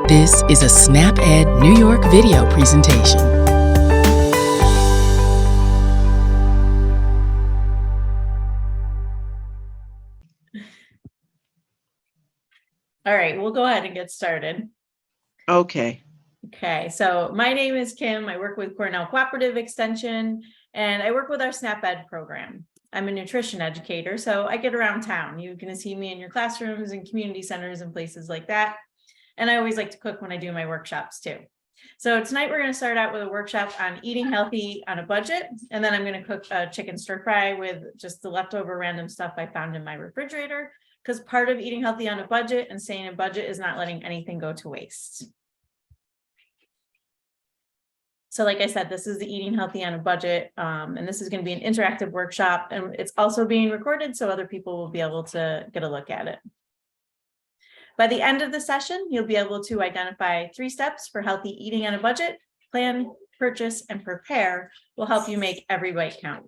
This is a SnapEd New York video presentation. All right, we'll go ahead and get started. Okay. Okay, so my name is Kim. I work with Cornell Cooperative Extension, and I work with our SnapEd program. I'm a nutrition educator, so I get around town. You're going to see me in your classrooms and community centers and places like that. And I always like to cook when I do my workshops too. So tonight we're going to start out with a workshop on eating healthy on a budget, and then I'm going to cook a chicken stir fry with just the leftover random stuff I found in my refrigerator, because part of eating healthy on a budget and staying in budget is not letting anything go to waste. So like I said, this is the eating healthy on a budget, and this is going to be an interactive workshop, and it's also being recorded so other people will be able to get a look at it. By the end of the session, you'll be able to identify 3 steps for healthy eating on a budget. Plan, purchase, and prepare will help you make every bite count.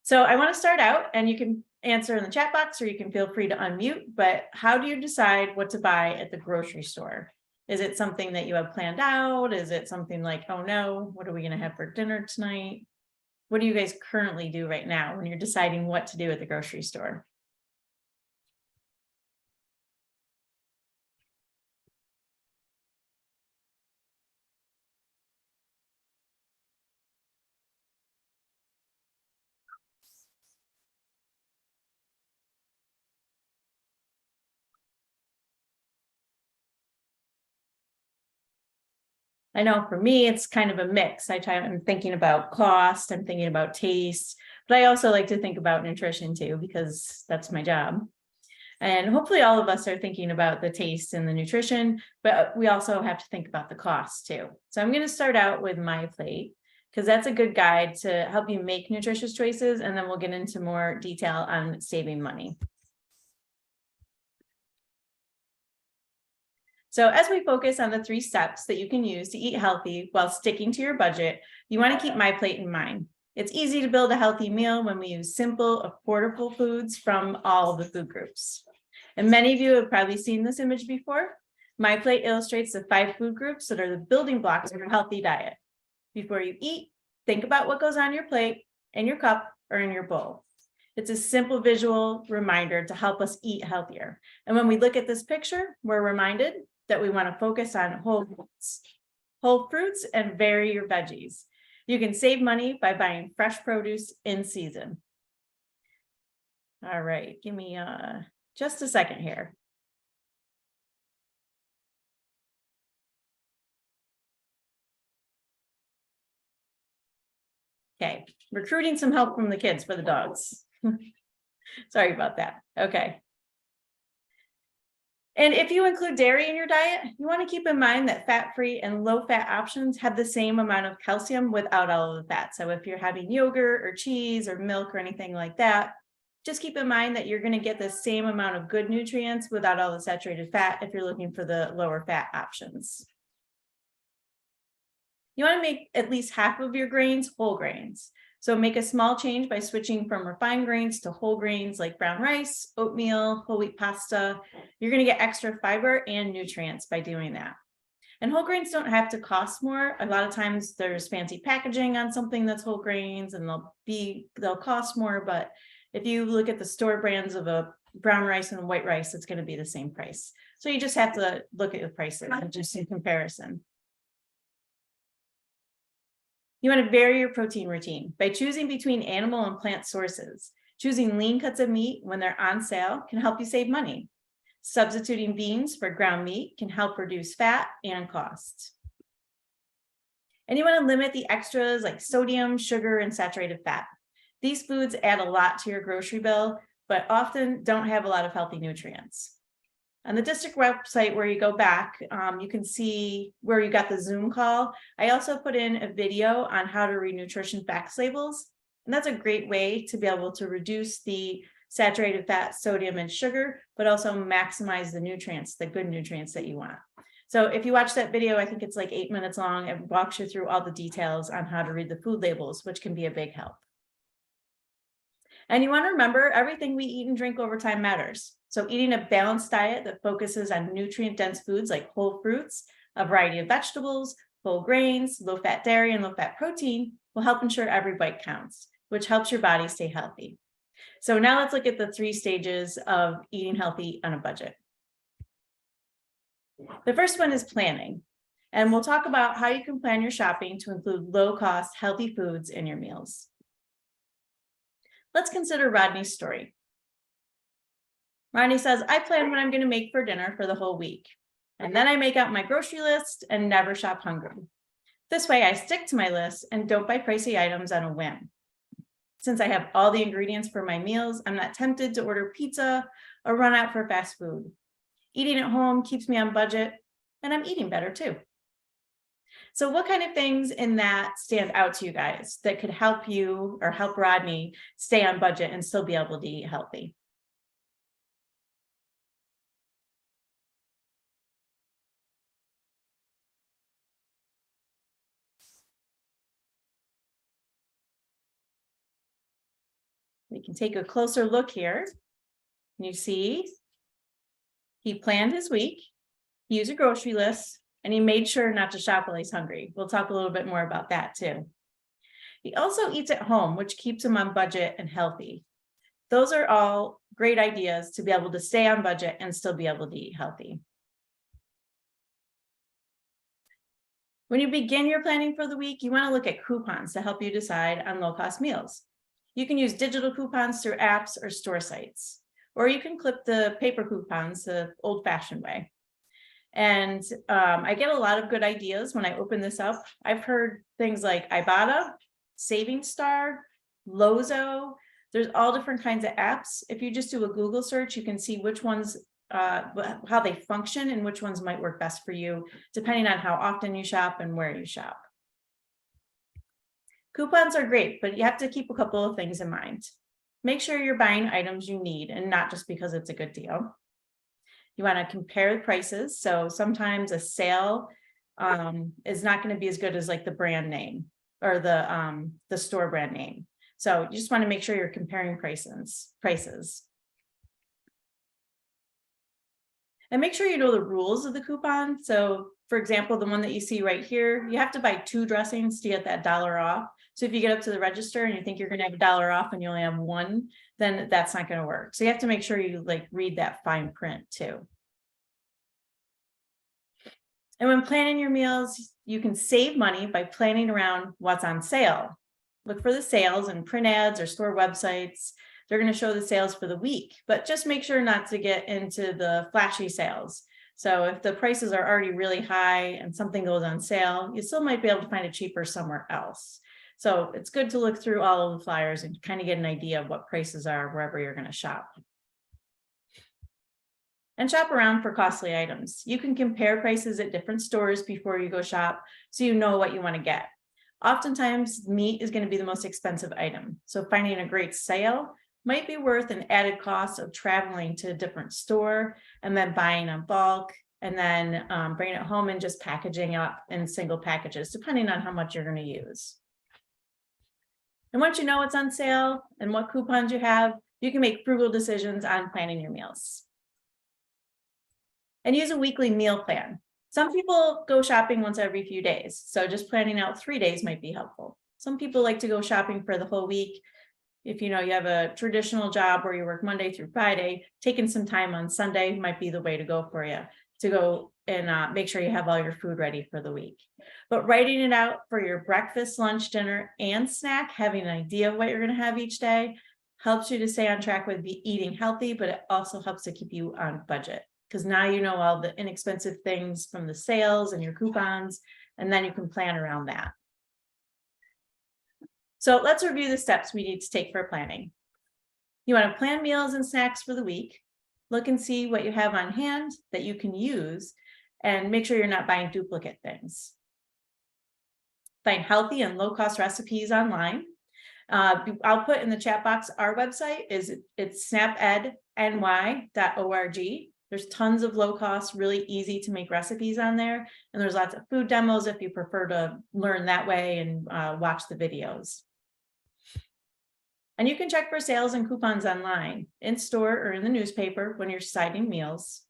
So I want to start out, and you can answer in the chat box or you can feel free to unmute, but how do you decide what to buy at the grocery store? Is it something that you have planned out? Is it something like, oh no, what are we going to have for dinner tonight? What do you guys currently do right now when you're deciding what to do at the grocery store? I know for me, it's kind of a mix. I'm thinking about cost, I'm thinking about taste, but I also like to think about nutrition too, because that's my job. And hopefully all of us are thinking about the taste and the nutrition, but we also have to think about the cost too. So I'm going to start out with My Plate, because that's a good guide to help you make nutritious choices. And then we'll get into more detail on saving money. So as we focus on the 3 steps that you can use to eat healthy while sticking to your budget, you want to keep My Plate in mind. It's easy to build a healthy meal when we use simple, affordable foods from all the food groups. And many of you have probably seen this image before. My Plate illustrates the 5 food groups that are the building blocks of a healthy diet. Before you eat, think about what goes on your plate, in your cup, or in your bowl. It's a simple visual reminder to help us eat healthier. And when we look at this picture, we're reminded that we want to focus on whole fruits and vary your veggies. You can save money by buying fresh produce in season. All right, give me just a second here. Okay, recruiting some help from the kids for the dogs. Sorry about that. Okay. And if you include dairy in your diet, you want to keep in mind that fat-free and low-fat options have the same amount of calcium without all of the fat. So if you're having yogurt or cheese or milk or anything like that, just keep in mind that you're going to get the same amount of good nutrients without all the saturated fat if you're looking for the lower fat options. You want to make at least half of your grains whole grains. So make a small change by switching from refined grains to whole grains like brown rice, oatmeal, whole wheat pasta. You're going to get extra fiber and nutrients by doing that. And whole grains don't have to cost more. A lot of times there's fancy packaging on something that's whole grains and they'll cost more. But if you look at the store brands of a brown rice and white rice, it's going to be the same price. So you just have to look at the prices just in comparison. You want to vary your protein routine by choosing between animal and plant sources. Choosing lean cuts of meat when they're on sale can help you save money. Substituting beans for ground meat can help reduce fat and cost. And you want to limit the extras like sodium, sugar, and saturated fat. These foods add a lot to your grocery bill, but often don't have a lot of healthy nutrients. On the district website where you go back, you can see where you got the Zoom call. I also put in a video on how to read nutrition facts labels. And that's a great way to be able to reduce the saturated fat, sodium, and sugar, but also maximize the nutrients, the good nutrients that you want. So if you watch that video, I think it's like 8 minutes long. It walks you through all the details on how to read the food labels, which can be a big help. And you want to remember, everything we eat and drink over time matters. So eating a balanced diet that focuses on nutrient-dense foods like whole fruits, a variety of vegetables, whole grains, low-fat dairy, and low-fat protein will help ensure every bite counts, which helps your body stay healthy. So now let's look at the 3 stages of eating healthy on a budget. The first one is planning. And we'll talk about how you can plan your shopping to include low-cost, healthy foods in your meals. Let's consider Rodney's story. Rodney says, I plan what I'm going to make for dinner for the whole week. And then I make out my grocery list and never shop hungry. This way I stick to my list and don't buy pricey items on a whim. Since I have all the ingredients for my meals, I'm not tempted to order pizza or run out for fast food. Eating at home keeps me on budget, and I'm eating better too. So what kind of things in that stand out to you guys that could help you or help Rodney stay on budget and still be able to eat healthy? We can take a closer look here. You see, he planned his week, he used a grocery list, and he made sure not to shop while he's hungry. We'll talk a little bit more about that too. He also eats at home, which keeps him on budget and healthy. Those are all great ideas to be able to stay on budget and still be able to eat healthy. When you begin your planning for the week, you want to look at coupons to help you decide on low-cost meals. You can use digital coupons through apps or store sites, or you can clip the paper coupons the old-fashioned way. And I get a lot of good ideas when I open this up. I've heard things like Ibotta, Saving Star, Lozo. There's all different kinds of apps. If you just do a Google search, you can see which ones, how they function and which ones might work best for you, depending on how often you shop and where you shop. Coupons are great, but you have to keep a couple of things in mind. Make sure you're buying items you need and not just because it's a good deal. You want to compare the prices. So sometimes a sale is not going to be as good as like the brand name or the store brand name. So you just want to make sure you're comparing prices. And make sure you know the rules of the coupon. So for example, the one that you see right here, you have to buy 2 dressings to get that $1 off. So if you get up to the register and you think you're going to have $1 off and you only have 1, then that's not going to work. So you have to make sure you read that fine print too. And when planning your meals, you can save money by planning around what's on sale. Look for the sales in print ads or store websites. They're going to show the sales for the week, but just make sure not to get into the flashy sales. So if the prices are already really high and something goes on sale, you still might be able to find it cheaper somewhere else. So it's good to look through all of the flyers and kind of get an idea of what prices are wherever you're going to shop. And shop around for costly items. You can compare prices at different stores before you go shop so you know what you want to get. Oftentimes, meat is going to be the most expensive item. So finding a great sale might be worth an added cost of traveling to a different store and then buying in bulk and then bringing it home and just packaging up in single packages, depending on how much you're going to use. And once you know what's on sale and what coupons you have, you can make frugal decisions on planning your meals. And use a weekly meal plan. Some people go shopping once every few days, so just planning out 3 days might be helpful. Some people like to go shopping for the whole week. If you have a traditional job where you work Monday through Friday, taking some time on Sunday might be the way to go for you, to go and make sure you have all your food ready for the week. But writing it out for your breakfast, lunch, dinner, and snack, having an idea of what you're going to have each day, helps you to stay on track with eating healthy, but it also helps to keep you on budget. Because now you know all the inexpensive things from the sales and your coupons, and then you can plan around that. So let's review the steps we need to take for planning. You want to plan meals and snacks for the week. Look and see what you have on hand that you can use, and make sure you're not buying duplicate things. Find healthy and low-cost recipes online. I'll put in the chat box, our website it's snapedny.org. There's tons of low-cost, really easy to make recipes on there. And there's lots of food demos if you prefer to learn that way and watch the videos. And you can check for sales and coupons online, in store, or in the newspaper when you're deciding meals.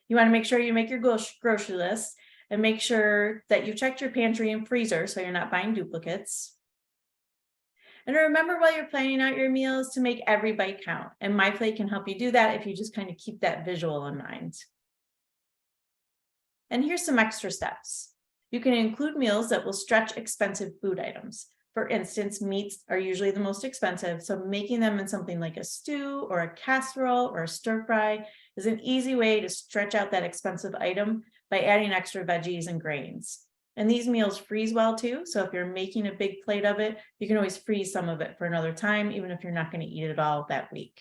You want to make sure you make your grocery list and make sure that you checked your pantry and freezer so you're not buying duplicates. And remember while you're planning out your meals to make every bite count. And MyPlate can help you do that if you just kind of keep that visual in mind. And here's some extra steps. You can include meals that will stretch expensive food items. For instance, meats are usually the most expensive, so making them in something like a stew or a casserole or a stir fry is an easy way to stretch out that expensive item by adding extra veggies and grains. And these meals freeze well too, so if you're making a big plate of it, you can always freeze some of it for another time, even if you're not going to eat it all that week.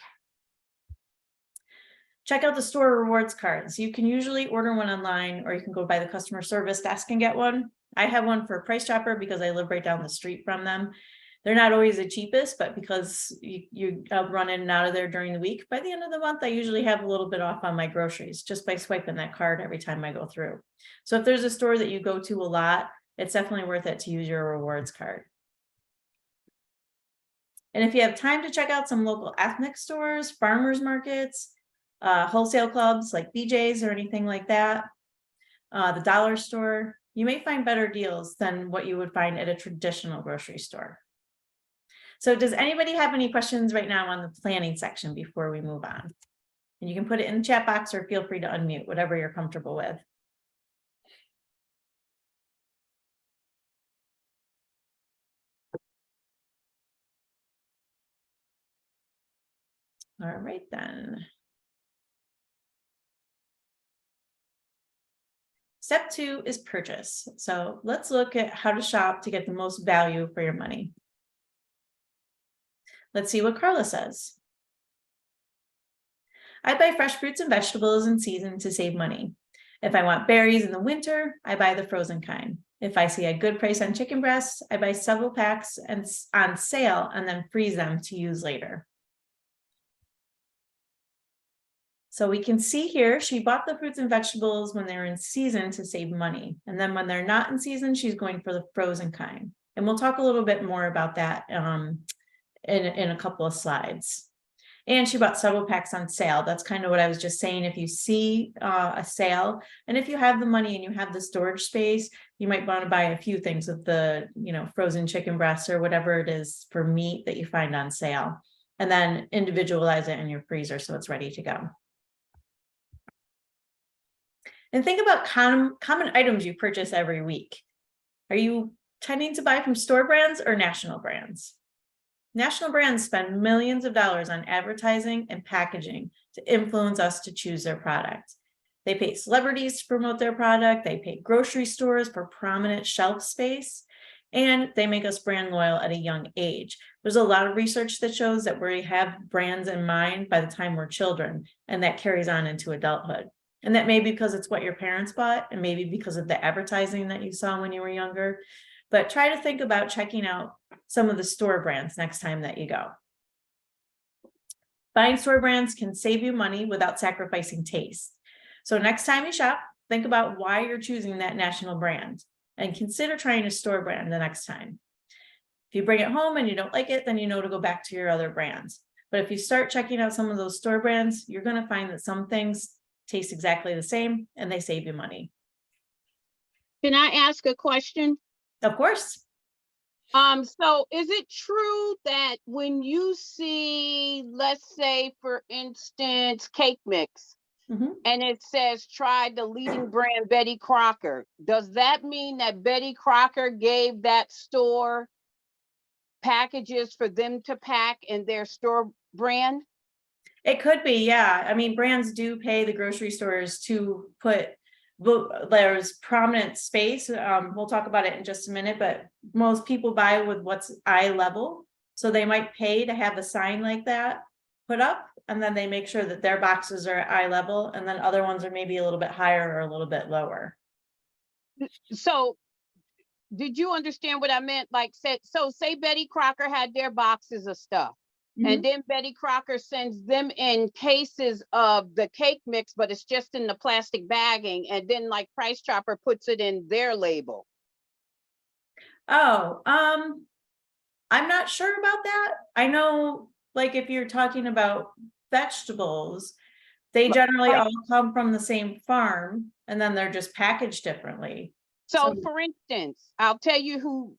Check out the store rewards cards. You can usually order one online, or you can go by the customer service desk and get one. I have one for Price Chopper because I live right down the street from them. They're not always the cheapest, but because you run in and out of there during the week, by the end of the month, I usually have a little bit off on my groceries just by swiping that card every time I go through. So if there's a store that you go to a lot, it's definitely worth it to use your rewards card. And if you have time to check out some local ethnic stores, farmers markets, wholesale clubs like BJ's or anything like that, the dollar store, you may find better deals than what you would find at a traditional grocery store. So does anybody have any questions right now on the planning section before we move on? And you can put it in the chat box or feel free to unmute, whatever you're comfortable with. All right then. Step 2 is purchase. So let's look at how to shop to get the most value for your money. Let's see what Carla says. I buy fresh fruits and vegetables in season to save money. If I want berries in the winter, I buy the frozen kind. If I see a good price on chicken breasts, I buy several packs and on sale and then freeze them to use later. So we can see here, she bought the fruits and vegetables when they're in season to save money. And then when they're not in season, she's going for the frozen kind. And we'll talk a little bit more about that in a couple of slides. And she bought several packs on sale. That's kind of what I was just saying. If you see a sale, and if you have the money and you have the storage space, you might want to buy a few things of the, frozen chicken breasts or whatever it is for meat that you find on sale, and then individualize it in your freezer so it's ready to go. And think about common items you purchase every week. Are you tending to buy from store brands or national brands? National brands spend millions of dollars on advertising and packaging to influence us to choose their product. They pay celebrities to promote their product. They pay grocery stores for prominent shelf space, and they make us brand loyal at a young age. There's a lot of research that shows that we have brands in mind by the time we're children, and that carries on into adulthood. And that may be because it's what your parents bought, and maybe because of the advertising that you saw when you were younger. But try to think about checking out some of the store brands next time that you go. Buying store brands can save you money without sacrificing taste. So next time you shop, think about why you're choosing that national brand and consider trying a store brand the next time. If you bring it home and you don't like it, then you know to go back to your other brands. But if you start checking out some of those store brands, you're going to find that some things taste exactly the same and they save you money. Can I ask a question? Of course. So is it true that when you see, let's say, for instance, cake mix, and it says try the leading brand Betty Crocker, does that mean that Betty Crocker gave that store packages for them to pack in their store brand? It could be, yeah. I mean, brands do pay the grocery stores to put, there's prominent space. We'll talk about it in just a minute, but most people buy with what's eye level. So they might pay to have a sign like that put up, and then they make sure that their boxes are at eye level, and then other ones are maybe a little bit higher or a little bit lower. So did you understand what I meant? Like, say Betty Crocker had their boxes of stuff. And then Betty Crocker sends them in cases of the cake mix, but it's just in the plastic bagging. And then like Price Chopper puts it in their label. Oh, I'm not sure about that. I know, like, if you're talking about vegetables, they generally Like, all come from the same farm and then they're just packaged differently. So, so for instance, I'll tell you who,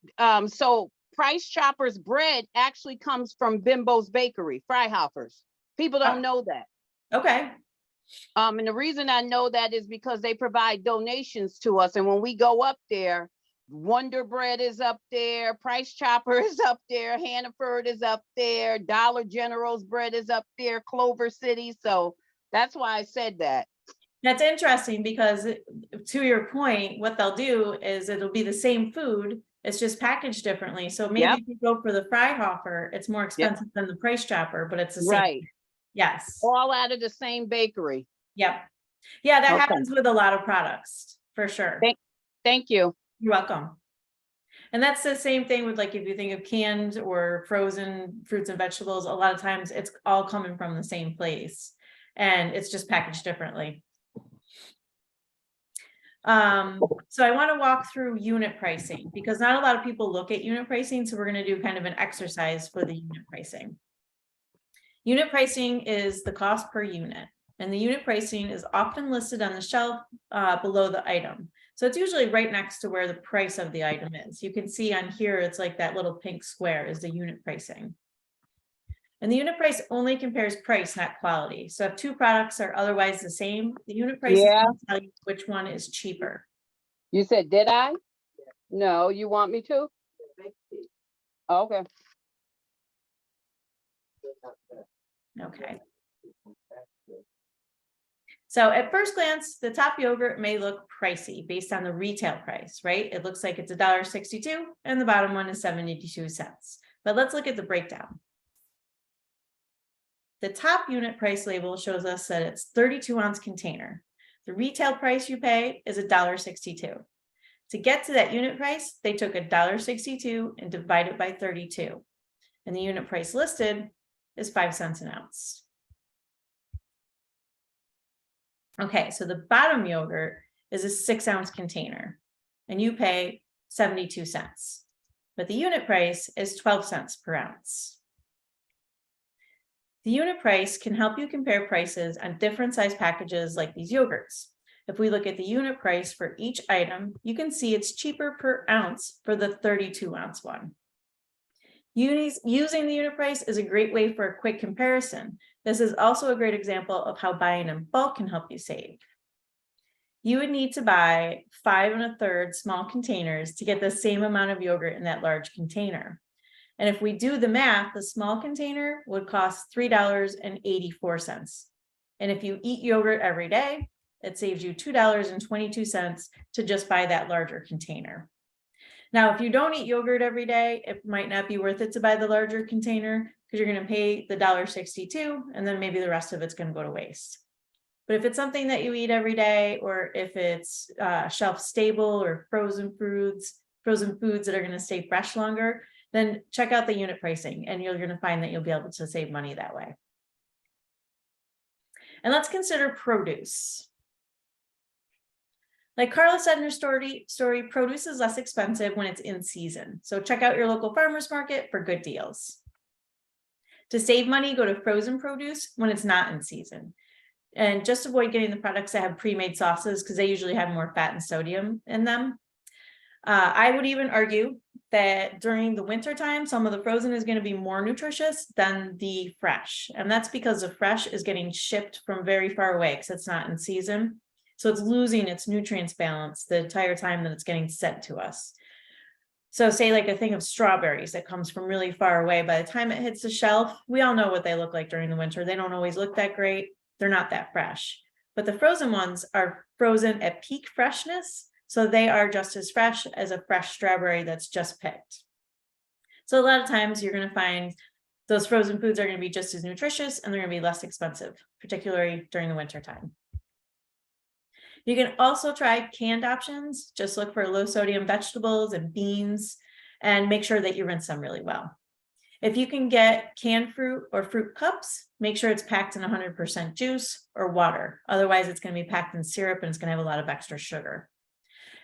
so Price Chopper's bread actually comes from Bimbo's Bakery, Freihofer's. People don't know that. okay, And the reason I know that is because they provide donations to us. And when we go up there, Wonder Bread is up there, Price Chopper is up there, Hannaford is up there, Dollar General's bread is up there, Clover City. So that's why I said that. that's interesting because to your point, what they'll do is it'll be the same food, it's just packaged differently. So maybe Yep. if you go for the Freihofer, it's more Yep. expensive than the Price Chopper, but it's the same. Right. Yes. All out of the same bakery. Yep. Yeah, that Okay. happens with a lot of products, for sure. Thank you. You're welcome. And that's the same thing with, like, if you think of canned or frozen fruits and vegetables, a lot of times it's all coming from the same place and it's just packaged differently. So I want to walk through unit pricing because not a lot of people look at unit pricing. So we're going to do kind of an exercise for the unit pricing. Unit pricing is the cost per unit, and the unit pricing is often listed on the shelf below the item. So it's usually right next to where the price of the item is. You can see on here, it's like that little pink square is the unit pricing. And the unit price only compares price, not quality. So if two products are otherwise the same, the unit price is going to tell you which one is cheaper. You said, did I? No, you want me to? Okay. Okay. So at first glance, the top yogurt may look pricey based on the retail price, right? It looks like it's $1.62 and the bottom one is 72 cents. But let's look at the breakdown. The top unit price label shows us that it's 32-ounce container. The retail price you pay is $1.62. To get to that unit price, they took $1.62 and divided by 32. And the unit price listed is 5 cents an ounce. Okay, so the bottom yogurt is a 6-ounce container and you pay 72 cents, but the unit price is 12 cents per ounce. The unit price can help you compare prices on different size packages like these yogurts. If we look at the unit price for each item, you can see it's cheaper per ounce for the 32-ounce one. Using the unit price is a great way for a quick comparison. This is also a great example of how buying in bulk can help you save. You would need to buy 5 1/3 small containers to get the same amount of yogurt in that large container. And if we do the math, the small container would cost $3.84. And if you eat yogurt every day, it saves you $2.22 to just buy that larger container. Now, if you don't eat yogurt every day, it might not be worth it to buy the larger container because you're going to pay the $1.62 and then maybe the rest of it's going to go to waste. But if it's something that you eat every day, or if it's shelf stable or frozen foods that are going to stay fresh longer, then check out the unit pricing and you're going to find that you'll be able to save money that way. And let's consider produce. Like Carla said in her story, produce is less expensive when it's in season. So check out your local farmer's market for good deals. To save money, go to frozen produce when it's not in season. And just avoid getting the products that have pre-made sauces because they usually have more fat and sodium in them. I would even argue that during the winter time, some of the frozen is going to be more nutritious than the fresh. And that's because the fresh is getting shipped from very far away because it's not in season. So it's losing its nutrients balance the entire time that it's getting sent to us. So say like a thing of strawberries that comes from really far away, by the time it hits the shelf, we all know what they look like during the winter. They don't always look that great. They're not that fresh. But the frozen ones are frozen at peak freshness. So they are just as fresh as a fresh strawberry that's just picked. So a lot of times you're going to find those frozen foods are going to be just as nutritious and they're going to be less expensive, particularly during the winter time. You can also try canned options. Just look for low sodium vegetables and beans and make sure that you rinse them really well. If you can get canned fruit or fruit cups, make sure it's packed in 100% juice or water. Otherwise, it's going to be packed in syrup and it's going to have a lot of extra sugar.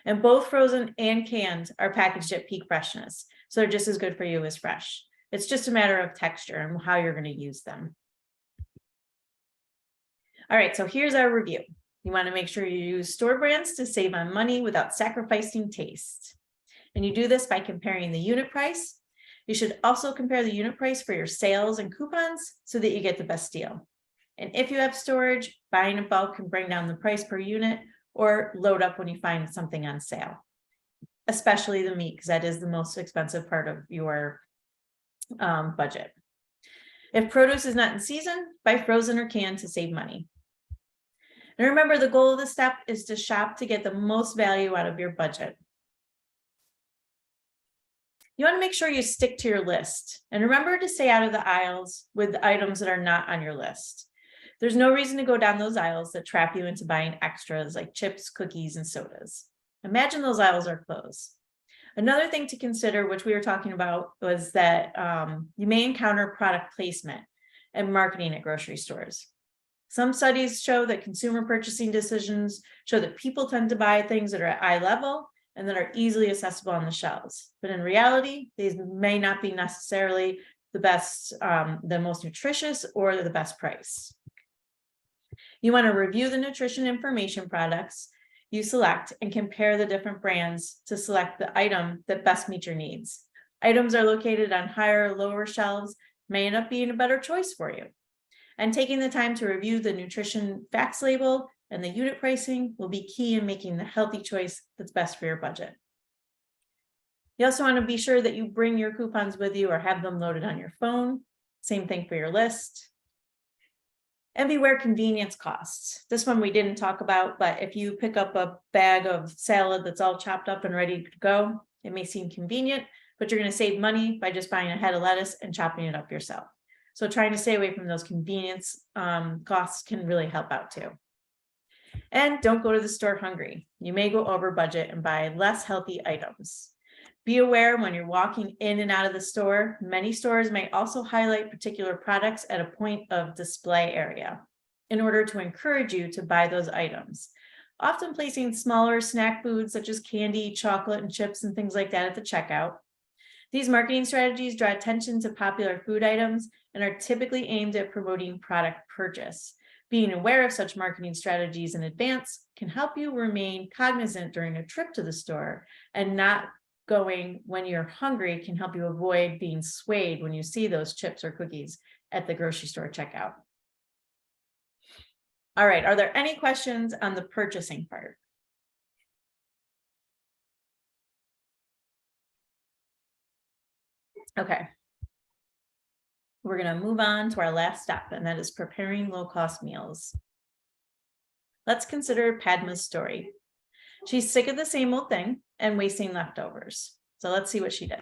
And both frozen and canned are packaged at peak freshness, so they're just as good for you as fresh. It's just a matter of texture and how you're going to use them. All right, so here's our review. You want to make sure you use store brands to save on money without sacrificing taste. And you do this by comparing the unit price. You should also compare the unit price for your sales and coupons so that you get the best deal. And if you have storage, buying in bulk can bring down the price per unit or load up when you find something on sale, especially the meat, because that is the most expensive part of your budget. If produce is not in season, buy frozen or canned to save money. And remember, the goal of the step is to shop to get the most value out of your budget. You want to make sure you stick to your list and remember to stay out of the aisles with items that are not on your list. There's no reason to go down those aisles that trap you into buying extras like chips, cookies, and sodas. Imagine those aisles are closed. Another thing to consider, which we were talking about, was that you may encounter product placement and marketing at grocery stores. Some studies show that consumer purchasing decisions show that people tend to buy things that are at eye level and that are easily accessible on the shelves. But in reality, these may not be necessarily the best, the most nutritious or the best price. You want to review the nutrition information products you select and compare the different brands to select the item that best meets your needs. Items are located on higher or lower shelves may end up being a better choice for you. And taking the time to review the nutrition facts label and the unit pricing will be key in making the healthy choice that's best for your budget. You also want to be sure that you bring your coupons with you or have them loaded on your phone. Same thing for your list. And beware convenience costs. This one we didn't talk about, but if you pick up a bag of salad that's all chopped up and ready to go, it may seem convenient, but you're going to save money by just buying a head of lettuce and chopping it up yourself. So trying to stay away from those convenience costs can really help out too. And don't go to the store hungry. You may go over budget and buy less healthy items. Be aware when you're walking in and out of the store, many stores may also highlight particular products at a point of display area in order to encourage you to buy those items. Often placing smaller snack foods such as candy, chocolate, and chips and things like that at the checkout. These marketing strategies draw attention to popular food items and are typically aimed at promoting product purchase. Being aware of such marketing strategies in advance can help you remain cognizant during a trip to the store, and not going when you're hungry can help you avoid being swayed when you see those chips or cookies at the grocery store checkout. All right, are there any questions on the purchasing part? Okay. We're going to move on to our last step, and that is preparing low-cost meals. Let's consider Padma's story. She's sick of the same old thing and wasting leftovers. So let's see what she did.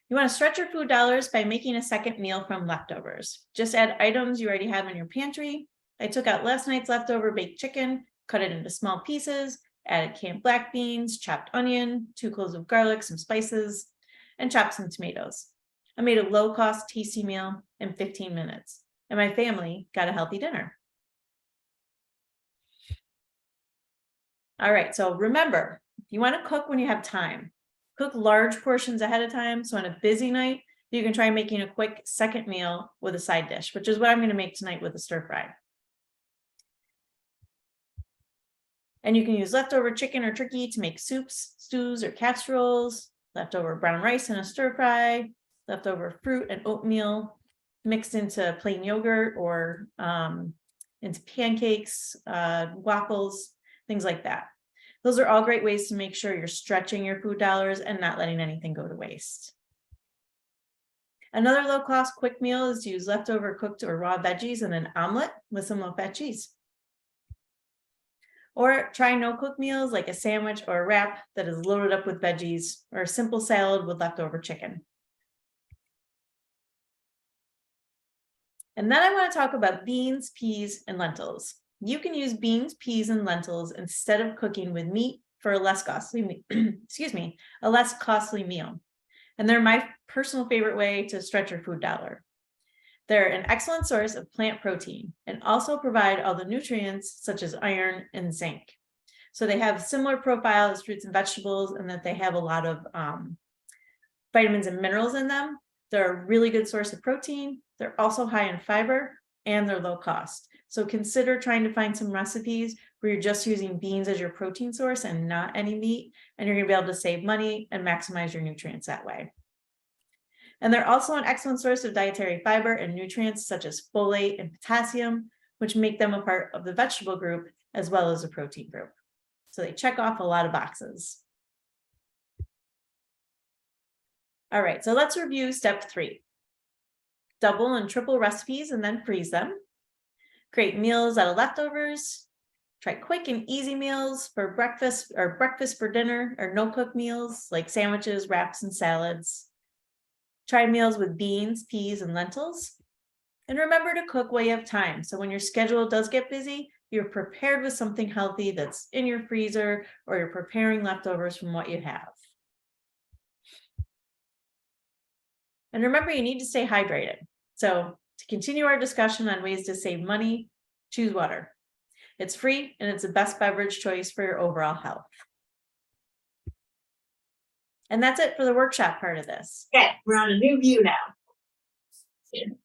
You want to stretch your food dollars by making a second meal from leftovers. Just add items you already have in your pantry. I took out last night's leftover baked chicken, cut it into small pieces, added canned black beans, chopped onion, 2 cloves of garlic, some spices, and chopped some tomatoes. I made a low-cost, tasty meal in 15 minutes, and my family got a healthy dinner. All right, so remember, if you want to cook when you have time, cook large portions ahead of time. So on a busy night, you can try making a quick second meal with a side dish, which is what I'm going to make tonight with a stir fry. And you can use leftover chicken or turkey to make soups, stews, or casseroles, leftover brown rice in a stir fry, leftover fruit and oatmeal mixed into plain yogurt or into pancakes, waffles, things like that. Those are all great ways to make sure you're stretching your food dollars and not letting anything go to waste. Another low-cost quick meal is to use leftover cooked or raw veggies in an omelet with some low-fat cheese. Or try no-cook meals like a sandwich or a wrap that is loaded up with veggies, or a simple salad with leftover chicken. And then I want to talk about beans, peas, and lentils. You can use beans, peas, and lentils instead of cooking with meat for a less costly, a less costly meal. And they're my personal favorite way to stretch your food dollar. They're an excellent source of plant protein and also provide all the nutrients such as iron and zinc. So they have similar profile as fruits and vegetables, and that they have a lot of vitamins and minerals in them. They're a really good source of protein. They're also high in fiber, and they're low cost. So consider trying to find some recipes where you're just using beans as your protein source and not any meat, and you're gonna be able to save money and maximize your nutrients that way. And they're also an excellent source of dietary fiber and nutrients such as folate and potassium, which make them a part of the vegetable group as well as a protein group. So they check off a lot of boxes. All right, so let's review step 3. Double and triple recipes and then freeze them. Create meals out of leftovers. Try quick and easy meals for breakfast or breakfast for dinner or no-cook meals like sandwiches, wraps, and salads. Try meals with beans, peas, and lentils. And remember to cook while you have time. So when your schedule does get busy, you're prepared with something healthy that's in your freezer, or you're preparing leftovers from what you have. And remember, you need to stay hydrated. So to continue our discussion on ways to save money, choose water. It's free and it's the best beverage choice for your overall health. And that's it for the workshop part of this. Okay, we're on a new view now.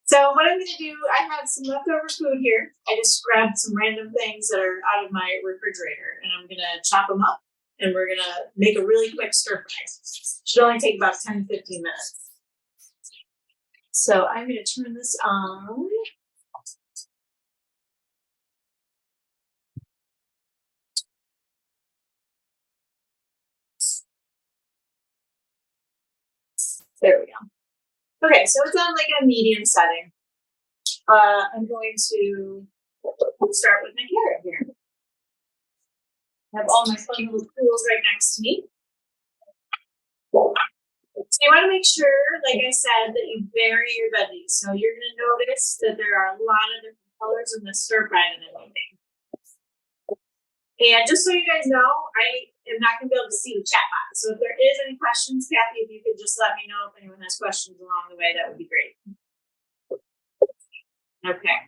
So what I'm going to do, I have some leftover food here. I just grabbed some random things that are out of my refrigerator, and I'm going to chop them up, and we're going to make a really quick stir fry. Should only take about 10-15 minutes. So I'm going to turn this on. There we go. Okay, so it's on like a medium setting. I'm going to start with my carrot here. I have all my fun little tools right next to me. So you want to make sure, like I said, that you bury your veggies. So you're going to notice that there are a lot of different colors in the stir fry that I'm making. And just so you guys know, I am not going to be able to see the chat box. So if there is any questions, Kathy, if you could just let me know if anyone has questions along the way, that would be great. Okay.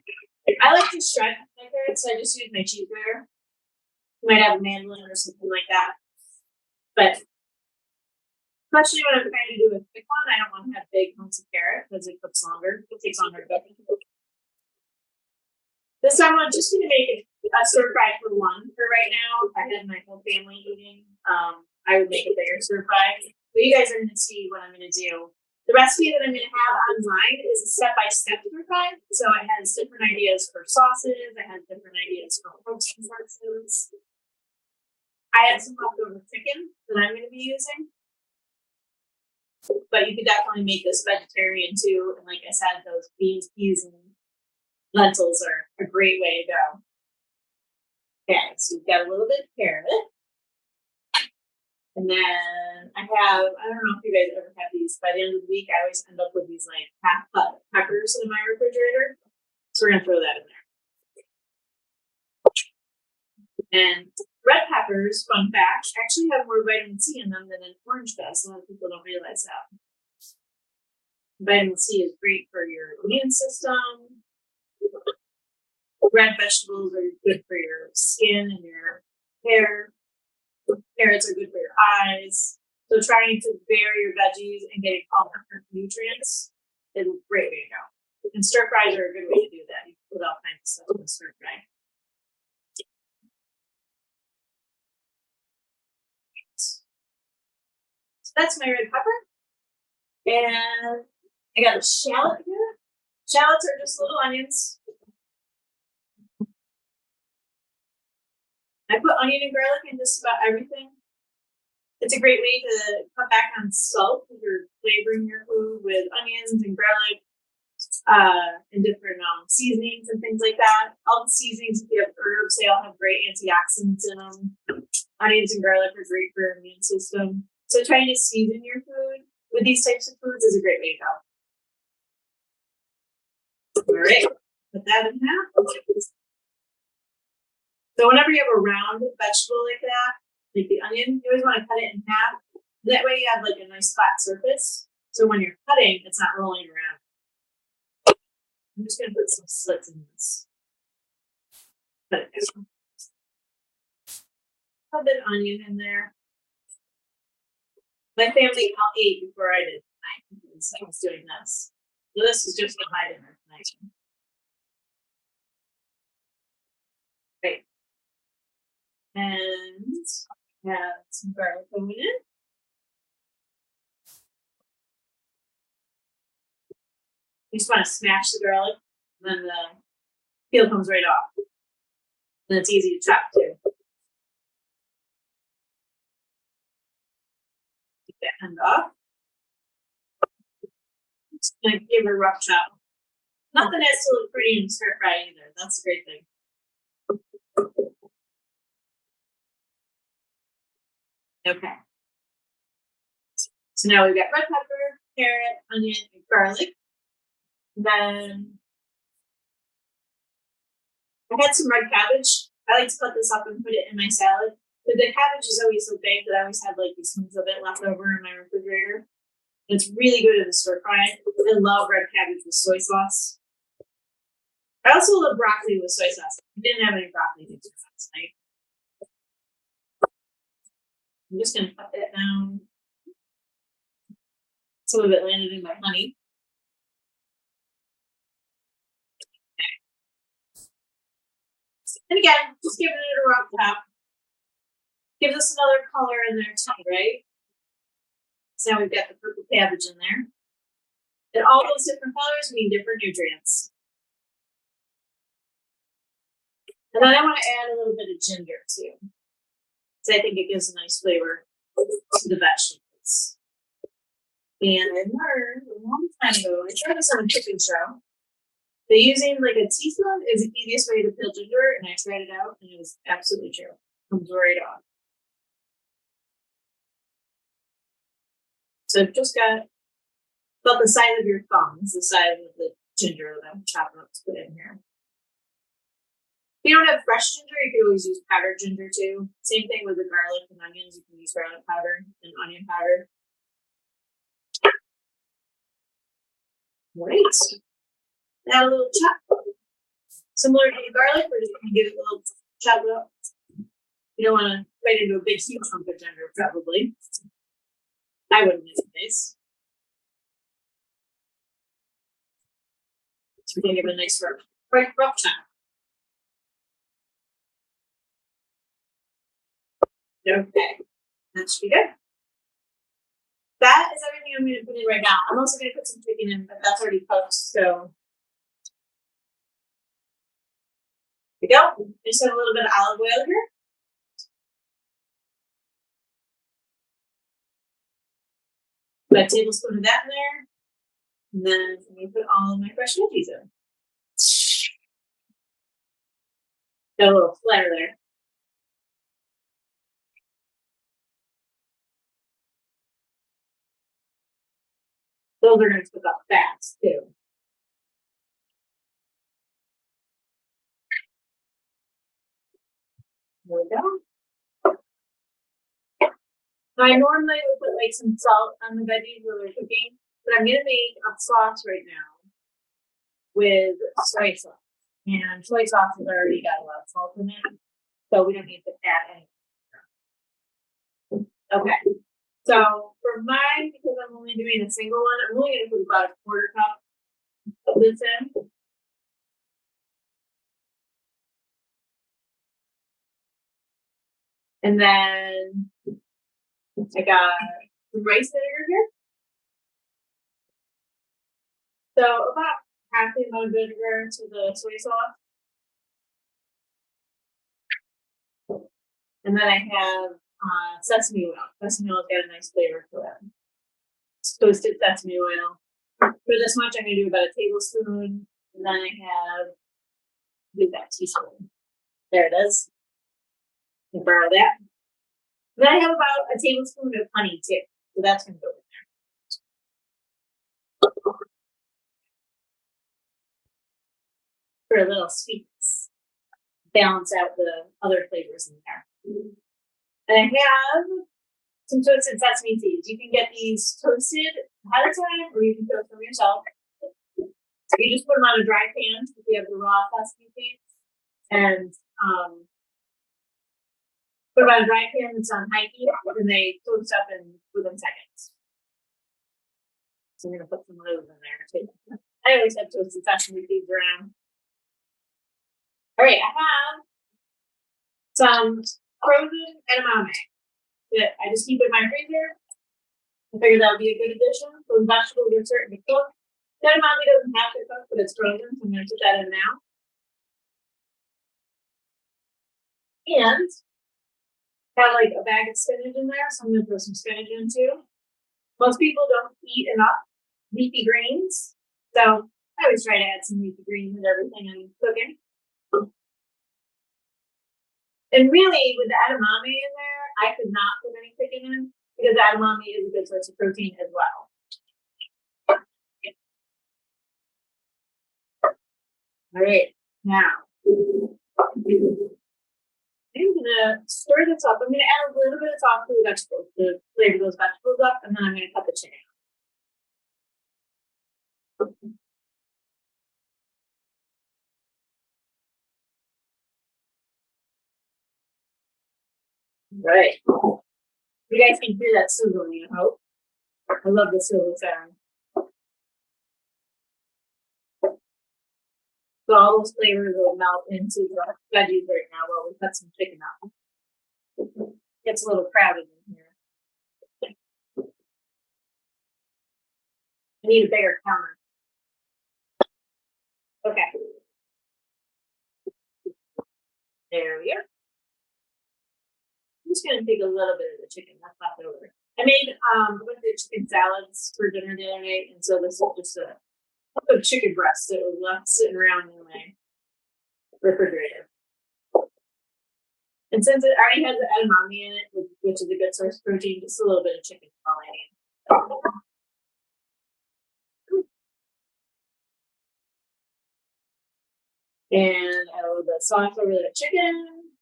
I like to shred my carrots, so I just use my cheese grater. You might have a mandolin or something like that. But especially when I'm trying to do a quick one, I don't want to have big hunks of carrot because it cooks longer. It takes longer to cook. This time I'm just going to make a stir fry for one. For right now, if I had my whole family eating, I would make a bigger stir fry. But you guys are going to see what I'm going to do. The recipe that I'm going to have online is a step-by-step stir fry. So it has different ideas for sauces. It has different ideas for protein sources. I have some leftover chicken that I'm going to be using. But you could definitely make this vegetarian too. And like I said, those beans, peas, and lentils are a great way to go. Okay, so we've got a little bit of carrot. And then I don't know if you guys ever have these. By the end of the week, I always end up with these like half cut peppers in my refrigerator. So we're going to throw that in there. And red peppers, fun fact, actually have more vitamin C in them than an orange does. A lot of people don't realize that. Vitamin C is great for your immune system. Red vegetables are good for your skin and your hair. Carrots are good for your eyes. So trying to bury your veggies and getting all different nutrients is a great way to go. And stir fries are a good way to do that. You can put all kinds of stuff in the stir fry. So that's my red pepper. And I got a shallot here. Shallots are just little onions. I put onion and garlic in just about everything. It's a great way to cut back on salt if you're flavoring your food with onions and garlic and different seasonings and things like that. All the seasonings, if you have herbs, they all have great antioxidants in them. Onions and garlic are great for your immune system. So trying to season your food with these types of foods is a great way to go. All right, put that in half. So whenever you have a round vegetable like that, like the onion, you always want to cut it in half. That way you have like a nice flat surface. So when you're cutting, it's not rolling around. I'm just going to put some slits in this. Cut it down. have an onion in there. My family all ate before I did tonight because I was doing this. So this is just a high dinner tonight. Great. And add some garlic going in. You just want to smash the garlic, and then the peel comes right off. And it's easy to chop too. Take that end off. Just gonna give it a rough chop. Not that it has to look pretty and stir fry either. That's a great thing. Okay. So now we've got red pepper, carrot, onion, and garlic. Then I had some red cabbage. I like to cut this up and put it in my salad. But the cabbage is always so big that I always have like these tons of it left over in my refrigerator. And it's really good in the stir fry. I love red cabbage with soy sauce. I also love broccoli with soy sauce. I didn't have any broccoli with soy sauce tonight. I'm just gonna cut that down. Some of it landed in my honey. And again, just giving it a rough chop. Gives us another color in there too, right? So now we've got the purple cabbage in there. And all those different colors mean different nutrients. And then I want to add a little bit of ginger too. So I think it gives a nice flavor to the vegetables. And I learned a long time ago, I tried this on a cooking show, that using like a teaspoon is the easiest way to peel ginger, and I tried it out, and it was absolutely true. Comes right off. So I've just got about the size of your thumb, is the size of the ginger that I'm chopping up to put in here. If you don't have fresh ginger, you can always use powdered ginger too. Same thing with the garlic and onions, you can use garlic powder and onion powder. Great. Add a little chop. Similar to the garlic, we're just going to give it a little chop up. You don't want to bite into a big huge chunk of ginger, probably. I wouldn't in this case. So we're going to give it a nice rough chop. Okay, that should be good. That is everything I'm going to put in right now. I'm also going to put some chicken in, but that's already cooked, so. Here we go. I just have a little bit of olive oil here. Put a tablespoon of that in there. And then I'm going to put all of my fresh veggies in. Got a little flair there. Those are going to cook up fast too. There we go. Now, I normally would put like some salt on the veggies when they're cooking, but I'm going to make a sauce right now with soy sauce. And soy sauce has already got a lot of salt in it, so we don't need to add anything. Okay. So for mine, because I'm only doing a single one, I'm only going to put about a quarter cup of this in. And then I got some rice vinegar here. So about half the amount of vinegar to the soy sauce. And then I have sesame oil. Sesame oil's got a nice flavor to it. It's toasted sesame oil. For this much, I'm going to do about a tablespoon. And then I have, do that teaspoon. There it is. You can borrow that. And then I have about a tablespoon of honey too. So that's going to go in there. For a little sweetness. Balance out the other flavors in there. And I have some toasted sesame seeds. You can get these toasted ahead of time, or you can toast them yourself. You just put them on a dry pan if you have the raw sesame seeds, and What about a dry pan that's on high heat and they toast up in within seconds? So I'm gonna put some of those in there too. I always have toasted sesame seeds around. All right, I have some frozen edamame that I just keep in my freezer. I figured that would be a good addition. Those vegetables are certain to cook. The edamame doesn't have to cook, but it's frozen, so I'm gonna put that in now. And got like a bag of spinach in there, so I'm gonna throw some spinach in too. Most people don't eat enough leafy greens, so I always try to add some leafy greens with everything I'm cooking. And really, with the edamame in there, I could not put any chicken in because edamame is a good source of protein as well. All right, now I'm gonna stir this up. I'm gonna add a little bit of salt to the vegetables to flavor those vegetables up, and then I'm gonna cut the chicken. Right. You guys can hear that sizzling, I hope. I love the sizzle sound. So all those flavors will melt into the veggies right now while we cut some chicken up. Gets a little crowded in here. I need a bigger counter. Okay. There we go. I'm just gonna take a little bit of the chicken that's left over. I made a bunch of chicken salads for dinner the other night, and so this is just a chicken breast that was left sitting around in my refrigerator. And since it already has the edamame in it, which is a good source of protein, just a little bit of chicken is all I need. And add a little bit of sauce over the chicken.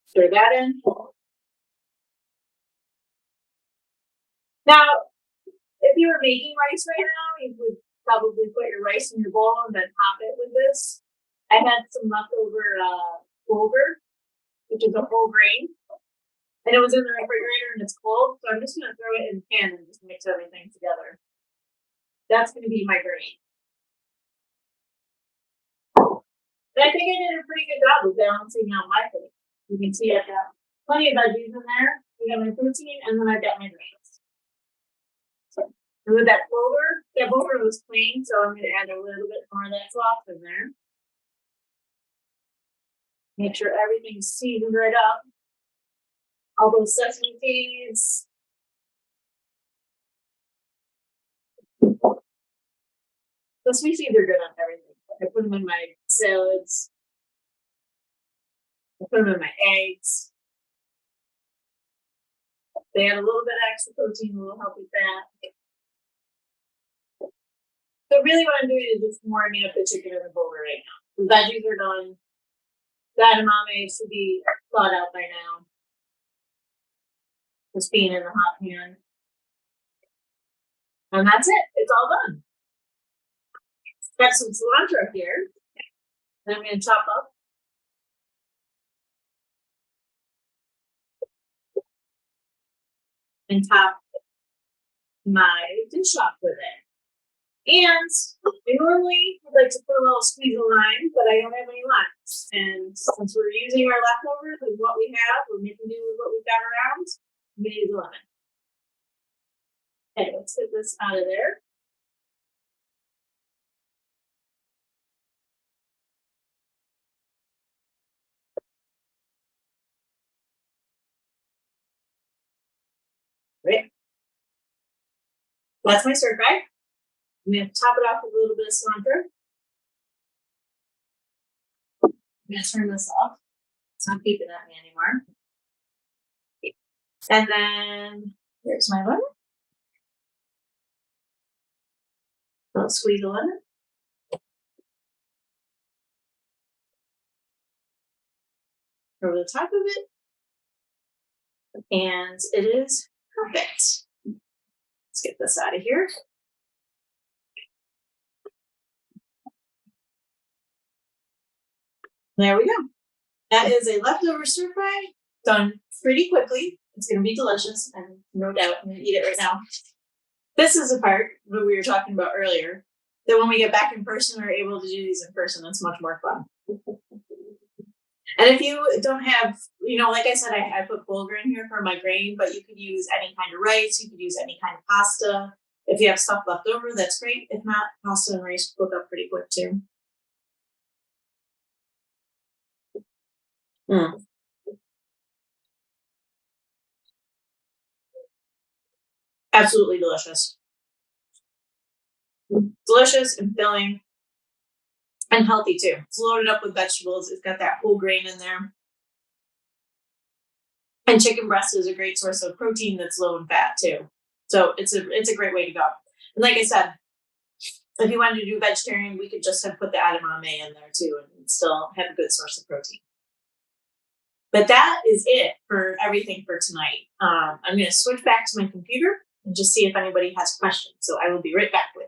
Stir that in. Now, if you were making rice right now, you would probably put your rice in your bowl and then top it with this. I had some leftover bulgur, which is a whole grain, and it was in the refrigerator and it's cold, so I'm just gonna throw it in the pan and just mix everything together. That's gonna be my grain. And I think I did a pretty good job of balancing out my food. You can see I've got plenty of veggies in there. We got my protein, and then I've got my grains. And with that bulgur was plain, so I'm gonna add a little bit more of that sauce in there. Make sure everything's seasoned right up. All those sesame seeds. The sweet seeds are good on everything. I put them in my salads. I put them in my eggs. They add a little bit of extra protein, a little healthy fat. So really what I'm doing is just warming up the chicken and the bulgur right now. The veggies are done. The edamame should be thawed out by now. Just being in the hot pan. And that's it. It's all done. Got some cilantro here. And I'm going to chop up. And top my dish off with it. And I normally would like to put a little squeeze of lime, but I don't have any limes. And since we're using our leftovers with what we have, we're making do with what we've got around, I'm going to use a lemon. Okay, let's get this out of there. Right. That's my stir fry. I'm going to top it off with a little bit of cilantro. I'm going to turn this off. It's not keeping at me anymore. And then here's my lemon. I'll squeeze a lemon. Over the top of it. And it is perfect. Let's get this out of here. There we go. That is a leftover stir fry done pretty quickly. It's going to be delicious, and no doubt I'm going to eat it right now. This is the part that we were talking about earlier, that when we get back in person, we're able to do these in person. It's much more fun. And if you don't have, like I said, I put bulgur in here for my grain, but you could use any kind of rice. You could use any kind of pasta. If you have stuff left over, that's great. If not, pasta and rice cook up pretty quick too. Absolutely delicious. Delicious and filling and healthy too. It's loaded up with vegetables. It's got that whole grain in there. And chicken breast is a great source of protein that's low in fat too. So it's a great way to go. And like I said, if you wanted to do vegetarian, we could just have put the edamame in there too and still have a good source of protein. But that is it for everything for tonight. I'm going to switch back to my computer and just see if anybody has questions. So I will be right back with